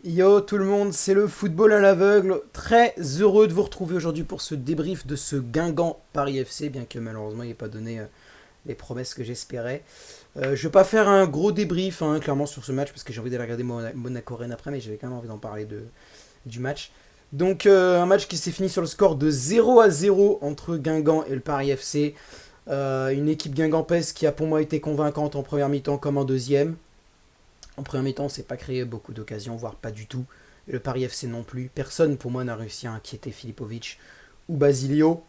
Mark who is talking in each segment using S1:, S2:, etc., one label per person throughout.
S1: Yo tout le monde, c'est le football à l'aveugle. Très heureux de vous retrouver aujourd'hui pour ce débrief de ce Guingamp Paris FC, bien que malheureusement il n'ait pas donné les promesses que j'espérais. Je vais pas faire un gros débrief clairement sur ce match parce que j'ai envie d'aller regarder Monaco-Rennes après, mais j'avais quand même envie d'en parler du match. Donc un match qui s'est fini sur le score de 0-0 entre Guingamp et le Paris FC. Une équipe guingampesque qui a pour moi été convaincante en première mi-temps comme en deuxième. En première mi-temps, on s'est pas créé beaucoup d'occasions, voire pas du tout. Et le Paris FC non plus. Personne pour moi n'a réussi à inquiéter Filipovic ou Basilio.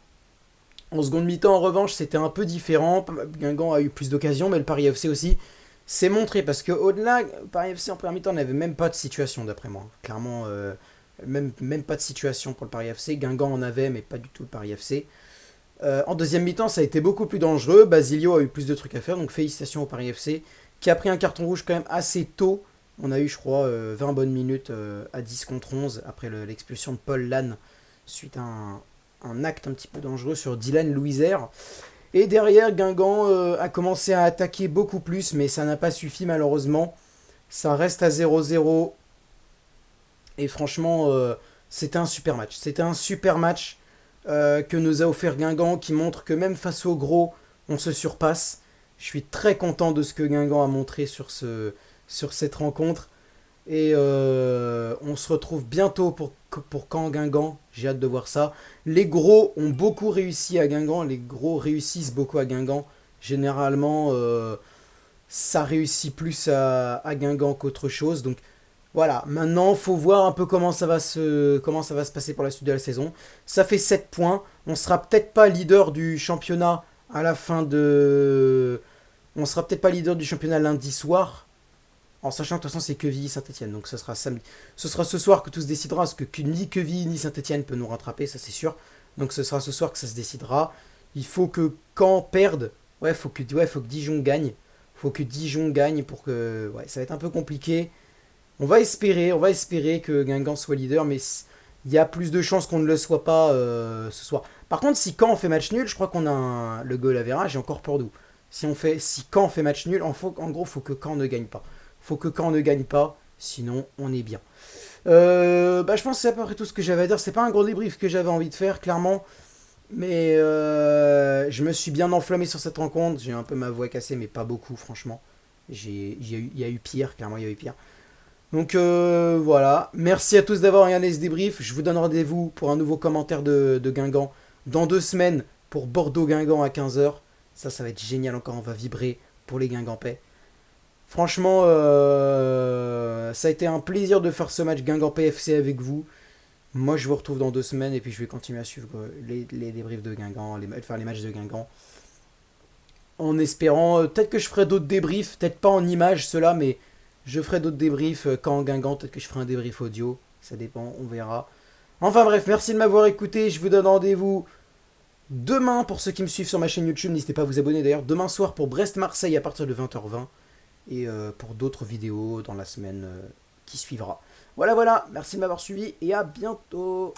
S1: En seconde mi-temps, en revanche, c'était un peu différent. Guingamp a eu plus d'occasions, mais le Paris FC aussi s'est montré. Parce que au-delà, le Paris FC en première mi-temps n'avait même pas de situation, d'après moi. Clairement, même pas de situation pour le Paris FC. Guingamp en avait, mais pas du tout le Paris FC. En deuxième mi-temps, ça a été beaucoup plus dangereux. Basilio a eu plus de trucs à faire, donc félicitations au Paris FC, qui a pris un carton rouge quand même assez tôt. On a eu, je crois, 20 bonnes minutes à 10 contre 11 après l'expulsion de Paul Lannes suite à un acte un petit peu dangereux sur Dylan Louisère. Et derrière, Guingamp a commencé à attaquer beaucoup plus, mais ça n'a pas suffi malheureusement. Ça reste à 0-0. Et franchement, c'était un super match. C'était un super match que nous a offert Guingamp, qui montre que même face au gros, on se surpasse. Je suis très content de ce que Guingamp a montré sur cette rencontre. Et on se retrouve bientôt pour Caen Guingamp. J'ai hâte de voir ça. Les gros ont beaucoup réussi à Guingamp. Les gros réussissent beaucoup à Guingamp. Généralement, ça réussit plus à Guingamp qu'autre chose. Donc voilà, maintenant, faut voir un peu comment ça va se passer pour la suite de la saison. Ça fait 7 points. On sera peut-être pas leader du championnat à la fin de. On sera peut-être pas leader du championnat lundi soir. En sachant que de toute façon, c'est Quevilly-Saint-Etienne. Donc ce sera samedi. Ce sera ce soir que tout se décidera. Parce que ni Quevilly ni Saint-Etienne peut nous rattraper, ça c'est sûr. Donc ce sera ce soir que ça se décidera. Il faut que Caen perde. Faut que Dijon gagne. Faut que Dijon gagne pour que. Ouais, ça va être un peu compliqué. On va espérer que Guingamp soit leader, mais il y a plus de chances qu'on ne le soit pas ce soir. Par contre, si Caen fait match nul, je crois qu'on a le goal à verra, j'ai encore peur d'où. Si Caen fait match nul, en gros, faut que Caen ne gagne pas. Faut que Caen ne gagne pas, sinon on est bien. Je pense que c'est à peu près tout ce que j'avais à dire. C'est pas un gros débrief que j'avais envie de faire, clairement. Mais je me suis bien enflammé sur cette rencontre. J'ai un peu ma voix cassée, mais pas beaucoup, franchement. Il y a eu pire, clairement, il y a eu pire. Donc voilà, merci à tous d'avoir regardé ce débrief. Je vous donne rendez-vous pour un nouveau commentaire de Guingamp dans 2 semaines pour Bordeaux-Guingamp à 15h. Ça va être génial encore, on va vibrer pour les Guingampais. Franchement, ça a été un plaisir de faire ce match Guingamp PFC avec vous. Moi, je vous retrouve dans 2 semaines et puis je vais continuer à suivre les débriefs de Guingamp, enfin les matchs de Guingamp. En espérant, peut-être que je ferai d'autres débriefs, peut-être pas en images ceux-là, mais je ferai d'autres débriefs quand Guingamp, peut-être que je ferai un débrief audio, ça dépend, on verra. Enfin bref, merci de m'avoir écouté, je vous donne rendez-vous demain pour ceux qui me suivent sur ma chaîne YouTube, n'hésitez pas à vous abonner d'ailleurs, demain soir pour Brest-Marseille à partir de 20h20 et pour d'autres vidéos dans la semaine qui suivra. Voilà, merci de m'avoir suivi et à bientôt.